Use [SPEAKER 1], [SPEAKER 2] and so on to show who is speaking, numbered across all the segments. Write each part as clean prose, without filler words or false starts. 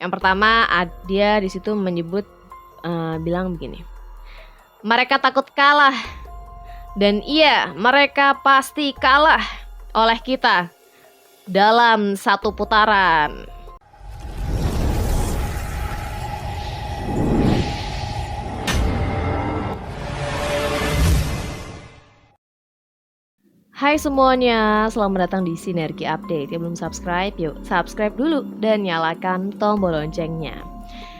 [SPEAKER 1] Yang pertama dia di situ menyebut bilang begini. Mereka takut kalah. Dan iya, mereka pasti kalah oleh kita dalam satu putaran. Hai semuanya, selamat datang di Sinergi Update. Yang belum subscribe, yuk subscribe dulu dan nyalakan tombol loncengnya.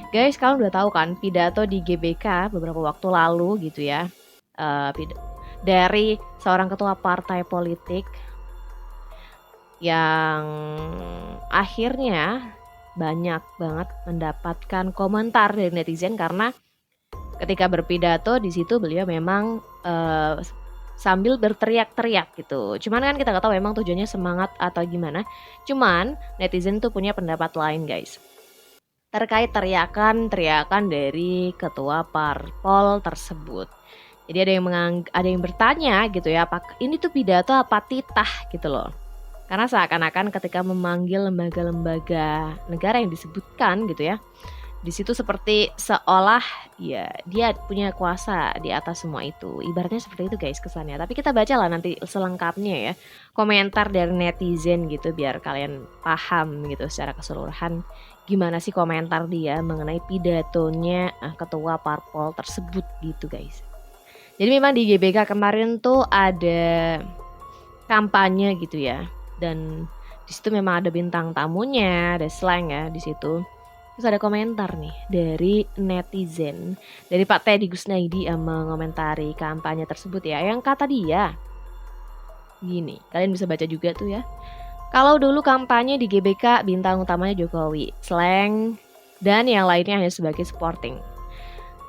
[SPEAKER 1] Guys, kalian udah tahu kan pidato di GBK beberapa waktu lalu gitu ya, dari seorang ketua partai politik yang akhirnya banyak banget mendapatkan komentar dari netizen karena ketika berpidato di situ beliau memang sambil berteriak-teriak gitu. Cuman kan kita nggak tahu memang tujuannya semangat atau gimana. Cuman netizen tuh punya pendapat lain guys. Terkait teriakan dari ketua parpol tersebut. Jadi ada yang bertanya gitu ya, apa ini tuh pidato apa titah gitu loh. Karena seakan-akan ketika memanggil lembaga-lembaga negara yang disebutkan gitu ya, di situ seperti seolah ya dia punya kuasa di atas semua itu. Ibaratnya seperti itu guys kesannya. Tapi kita baca lah nanti selengkapnya ya, komentar dari netizen gitu biar kalian paham gitu secara keseluruhan gimana sih komentar dia mengenai pidatonya ketua parpol tersebut gitu guys. Jadi memang di GBK kemarin tuh ada kampanye gitu ya, dan di situ memang ada bintang tamunya, ada slang ya di situ. Terus ada komentar nih dari netizen, dari Pak Teddy Gusnaidi yang mengomentari kampanye tersebut ya. Yang kata dia gini, kalian bisa baca juga tuh ya. Kalau dulu kampanye di GBK bintang utamanya Jokowi, slang dan yang lainnya hanya sebagai supporting.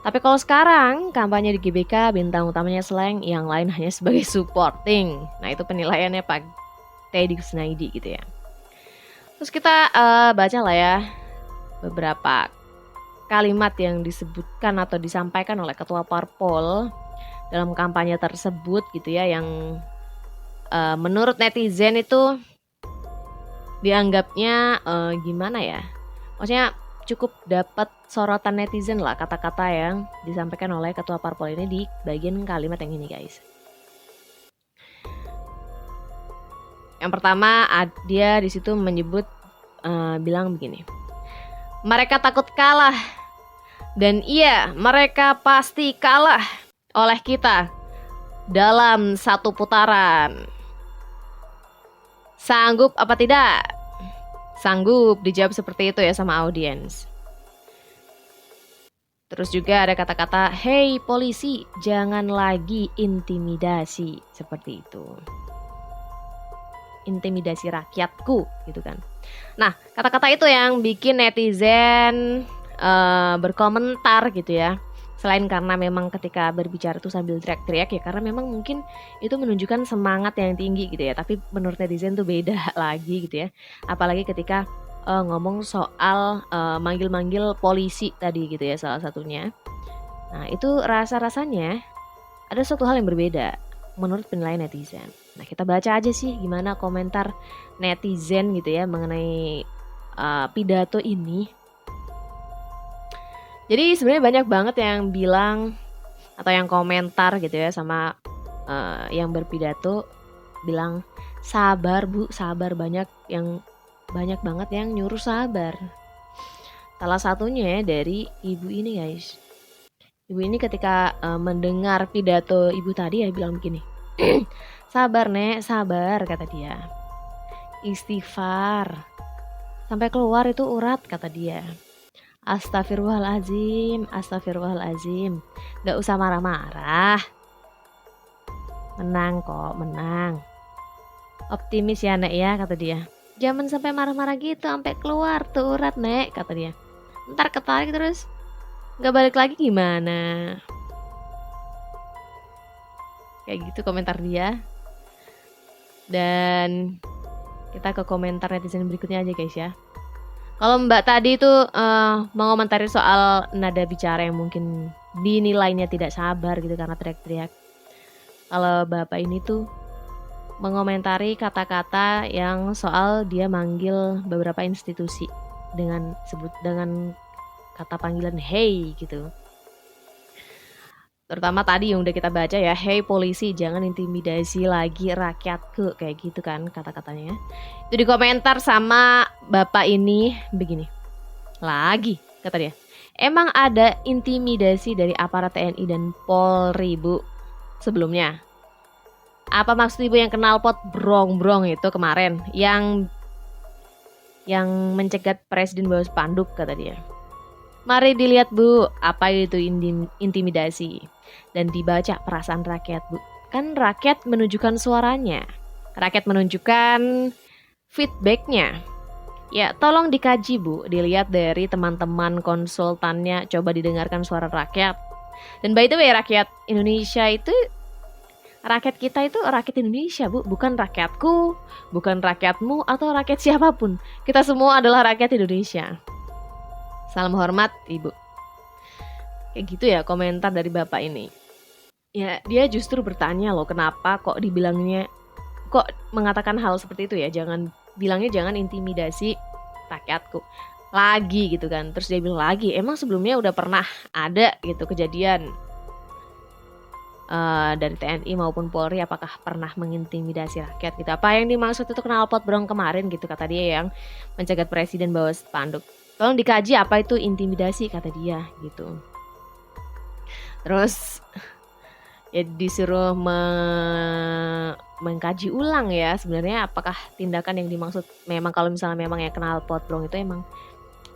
[SPEAKER 1] Tapi kalau sekarang kampanye di GBK bintang utamanya slang, yang lain hanya sebagai supporting. Nah itu penilaiannya Pak Teddy Gusnaidi gitu ya. Terus kita baca lah ya beberapa kalimat yang disebutkan atau disampaikan oleh ketua parpol dalam kampanye tersebut gitu ya, yang menurut netizen itu dianggapnya gimana ya, maksudnya cukup dapat sorotan netizen lah kata-kata yang disampaikan oleh ketua parpol ini di bagian kalimat yang ini guys. Yang pertama dia di situ menyebut bilang begini. Mereka takut kalah. Dan iya, mereka pasti kalah oleh kita dalam satu putaran. Sanggup apa tidak? Sanggup, dijawab seperti itu ya sama audiens. Terus juga ada kata-kata, "Hei polisi, jangan lagi intimidasi." Seperti itu. Intimidasi rakyatku gitu kan. Nah, kata-kata itu yang bikin netizen berkomentar gitu ya. Selain karena memang ketika berbicara itu sambil teriak-teriak ya, karena memang mungkin itu menunjukkan semangat yang tinggi gitu ya. Tapi menurut netizen tuh beda lagi gitu ya. Apalagi ketika ngomong soal manggil-manggil polisi tadi gitu ya salah satunya. Nah itu rasa-rasanya ada suatu hal yang berbeda menurut penilaian netizen. Nah kita baca aja sih gimana komentar netizen gitu ya mengenai pidato ini. Jadi sebenarnya banyak banget yang bilang atau yang komentar gitu ya sama yang berpidato, bilang sabar bu, sabar, banyak banget yang nyuruh sabar. Salah satunya dari ibu ini guys. Ibu ini ketika mendengar pidato ibu tadi ya bilang begini. Sabar nek, sabar kata dia. Istighfar. Sampai keluar itu urat kata dia. Astagfirullahalazim, astagfirullahalazim. Gak usah marah-marah. Menang kok, menang. Optimis ya nek ya kata dia. Jangan sampai marah-marah gitu, sampai keluar tuh urat nek kata dia. Ntar ketarik terus gak balik lagi gimana? Kayak gitu komentar dia. Dan kita ke komentar netizen berikutnya aja guys ya. Kalau Mbak tadi itu mengomentari soal nada bicara yang mungkin dinilainya tidak sabar gitu karena teriak-teriak. Kalau Bapak ini tuh mengomentari kata-kata yang soal dia manggil beberapa institusi. dengan kata panggilan hey gitu. Terutama tadi yang udah kita baca ya, "Hei polisi, jangan intimidasi lagi rakyatku," kayak gitu kan kata-katanya. Itu di komentar sama bapak ini begini, "Lagi," kata dia, "emang ada intimidasi dari aparat TNI dan Polri, Bu, sebelumnya? Apa maksud Ibu yang knalpot brong-brong itu kemarin, yang mencegat presiden bawa spanduk," kata dia. "Mari dilihat, Bu, apa itu intimidasi. Dan dibaca perasaan rakyat, Bu. Kan rakyat menunjukkan suaranya. Rakyat menunjukkan feedbacknya. Ya, tolong dikaji, Bu. Dilihat dari teman-teman konsultannya. Coba didengarkan suara rakyat. Dan by the way, rakyat Indonesia itu, rakyat kita itu rakyat Indonesia, Bu. Bukan rakyatku, bukan rakyatmu, atau rakyat siapapun. Kita semua adalah rakyat Indonesia. Salam hormat, Ibu." Kayak gitu ya komentar dari bapak ini. Ya, dia justru bertanya loh, kenapa kok mengatakan hal seperti itu ya, bilangnya jangan intimidasi rakyatku lagi gitu kan. Terus dia bilang lagi, emang sebelumnya udah pernah ada gitu kejadian dari TNI maupun Polri, apakah pernah mengintimidasi rakyat gitu. Apa yang dimaksud itu knalpot brong kemarin gitu, kata dia, yang mencegat presiden bawa spanduk. Tolong dikaji apa itu intimidasi, kata dia gitu. Terus ya disuruh mengkaji ulang ya sebenarnya apakah tindakan yang dimaksud memang, kalau misalnya memang yang knalpot brong itu emang,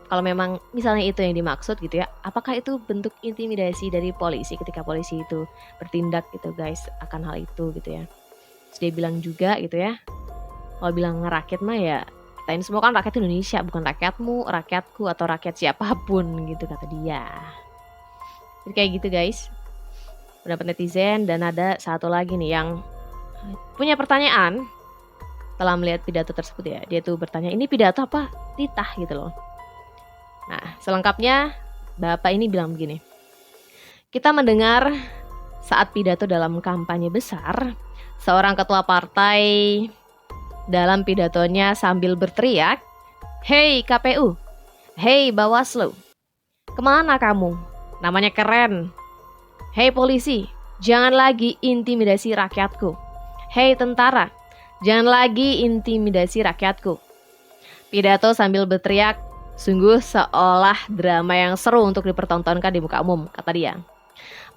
[SPEAKER 1] kalau memang misalnya itu yang dimaksud gitu ya, apakah itu bentuk intimidasi dari polisi ketika polisi itu bertindak gitu guys akan hal itu gitu ya. Terus dia bilang juga gitu ya, kalau bilang rakyat mah ya kita ini semua kan rakyat Indonesia, bukan rakyatmu, rakyatku, atau rakyat siapapun gitu, kata dia. Jadi kayak gitu guys pendapat netizen. Dan ada satu lagi nih yang punya pertanyaan setelah melihat pidato tersebut ya. Dia tuh bertanya, ini pidato apa titah gitu loh. Nah selengkapnya bapak ini bilang begini, "Kita mendengar saat pidato dalam kampanye besar, seorang ketua partai dalam pidatonya sambil berteriak, 'Hei KPU, hei Bawaslu, kemana kamu? Namanya keren. Hei polisi, jangan lagi intimidasi rakyatku. Hei tentara, jangan lagi intimidasi rakyatku.' Pidato sambil berteriak sungguh seolah drama yang seru untuk dipertontonkan di muka umum," kata dia.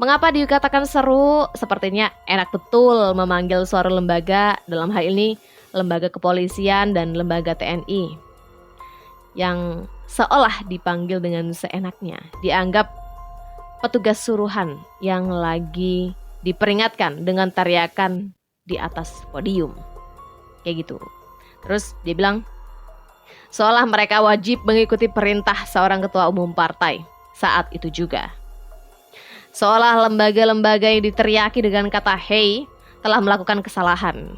[SPEAKER 1] "Mengapa dikatakan seru? Sepertinya enak betul memanggil suara lembaga, dalam hal ini lembaga kepolisian dan lembaga TNI, yang seolah dipanggil dengan seenaknya, dianggap petugas suruhan yang lagi diperingatkan dengan teriakan di atas podium." Kayak gitu. Terus dia bilang, "Seolah mereka wajib mengikuti perintah seorang ketua umum partai saat itu juga. Seolah lembaga-lembaga yang diteriaki dengan kata hey telah melakukan kesalahan.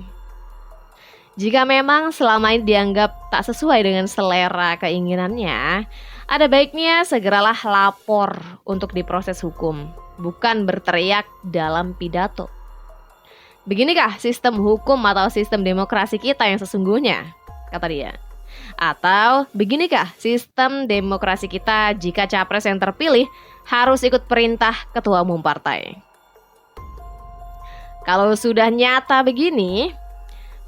[SPEAKER 1] Jika memang selama ini dianggap tak sesuai dengan selera keinginannya, ada baiknya segeralah lapor untuk diproses hukum, bukan berteriak dalam pidato. Beginikah sistem hukum atau sistem demokrasi kita yang sesungguhnya?" kata dia. "Atau beginikah sistem demokrasi kita jika capres yang terpilih harus ikut perintah ketua umum partai? Kalau sudah nyata begini,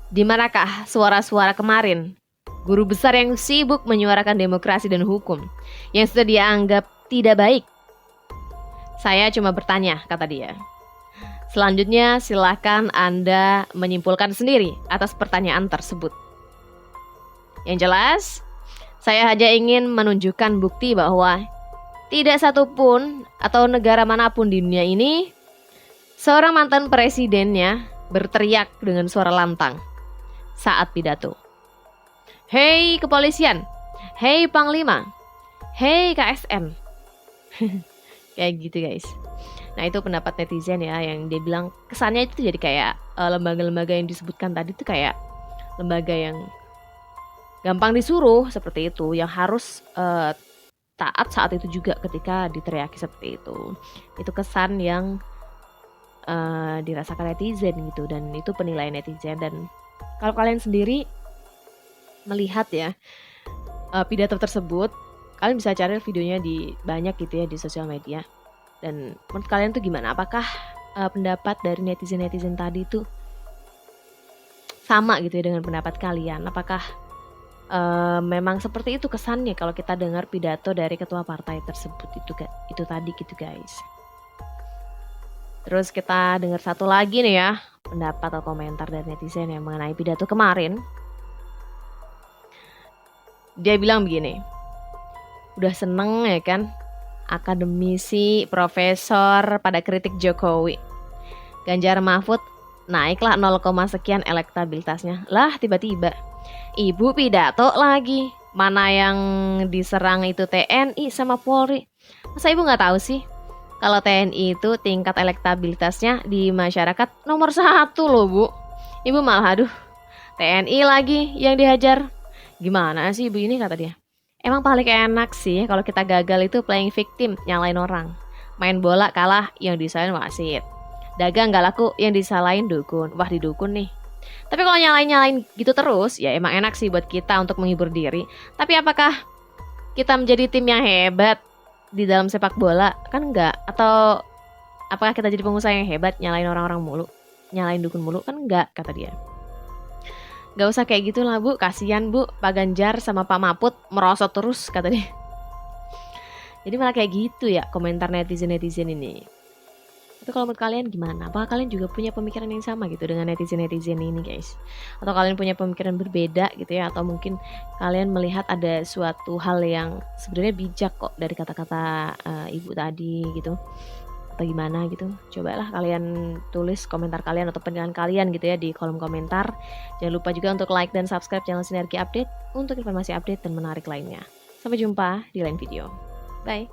[SPEAKER 1] di manakah suara-suara kemarin guru besar yang sibuk menyuarakan demokrasi dan hukum yang sudah dianggap tidak baik? Saya cuma bertanya," kata dia. "Selanjutnya silakan Anda menyimpulkan sendiri atas pertanyaan tersebut. Yang jelas, saya hanya ingin menunjukkan bukti bahwa tidak satupun atau negara manapun di dunia ini seorang mantan presidennya berteriak dengan suara lantang saat pidato. Hei kepolisian, hei panglima, hei KSM." Kayak gitu guys. Nah itu pendapat netizen ya, yang dia bilang kesannya itu jadi kayak lembaga-lembaga yang disebutkan tadi tuh kayak lembaga yang gampang disuruh seperti itu, yang harus taat saat itu juga ketika diteriaki seperti itu. Itu kesan yang dirasakan netizen gitu, dan itu penilaian netizen. Dan kalau kalian sendiri melihat ya, pidato tersebut, kalian bisa cari videonya di banyak gitu ya di sosial media. Dan menurut kalian tuh gimana? Apakah pendapat dari netizen-netizen tadi tuh sama gitu ya dengan pendapat kalian? Apakah memang seperti itu kesannya kalau kita dengar pidato dari ketua partai tersebut itu tadi gitu guys. Terus kita dengar satu lagi nih ya, pendapat atau komentar dari netizen yang mengenai pidato kemarin. Dia bilang begini, udah seneng ya kan akademisi, profesor pada kritik Jokowi. Ganjar Mahfud naiklah 0, sekian elektabilitasnya. Lah tiba-tiba ibu pidato lagi. Mana yang diserang itu TNI sama Polri. Masa ibu nggak tahu sih kalau TNI itu tingkat elektabilitasnya di masyarakat nomor 1 loh bu. Ibu malah aduh TNI lagi yang dihajar. Gimana sih ibu ini, kata dia. Emang paling enak sih kalau kita gagal itu playing victim, nyalain orang. Main bola kalah yang disalahin wasit. Dagang gak laku yang disalahin dukun. Wah didukun nih. Tapi kalau nyalain gitu terus, ya emang enak sih buat kita untuk menghibur diri. Tapi apakah kita menjadi tim yang hebat di dalam sepak bola? Kan enggak. Atau apakah kita jadi pengusaha yang hebat nyalain orang-orang mulu? Nyalain dukun mulu? Kan enggak, kata dia. Gak usah kayak gitu lah bu, kasihan bu Pak Ganjar sama Pak Mahfud merosot terus, kata dia. Jadi malah kayak gitu ya komentar netizen-netizen ini. Tapi kalau menurut kalian gimana? Apakah kalian juga punya pemikiran yang sama gitu dengan netizen-netizen ini guys? Atau kalian punya pemikiran berbeda gitu ya? Atau mungkin kalian melihat ada suatu hal yang sebenarnya bijak kok dari kata-kata ibu tadi gitu? Atau gimana gitu, cobalah kalian tulis komentar kalian atau penilaian kalian gitu ya di kolom komentar. Jangan lupa juga untuk like dan subscribe channel Sinergi Update untuk informasi update dan menarik lainnya. Sampai jumpa di lain video. Bye.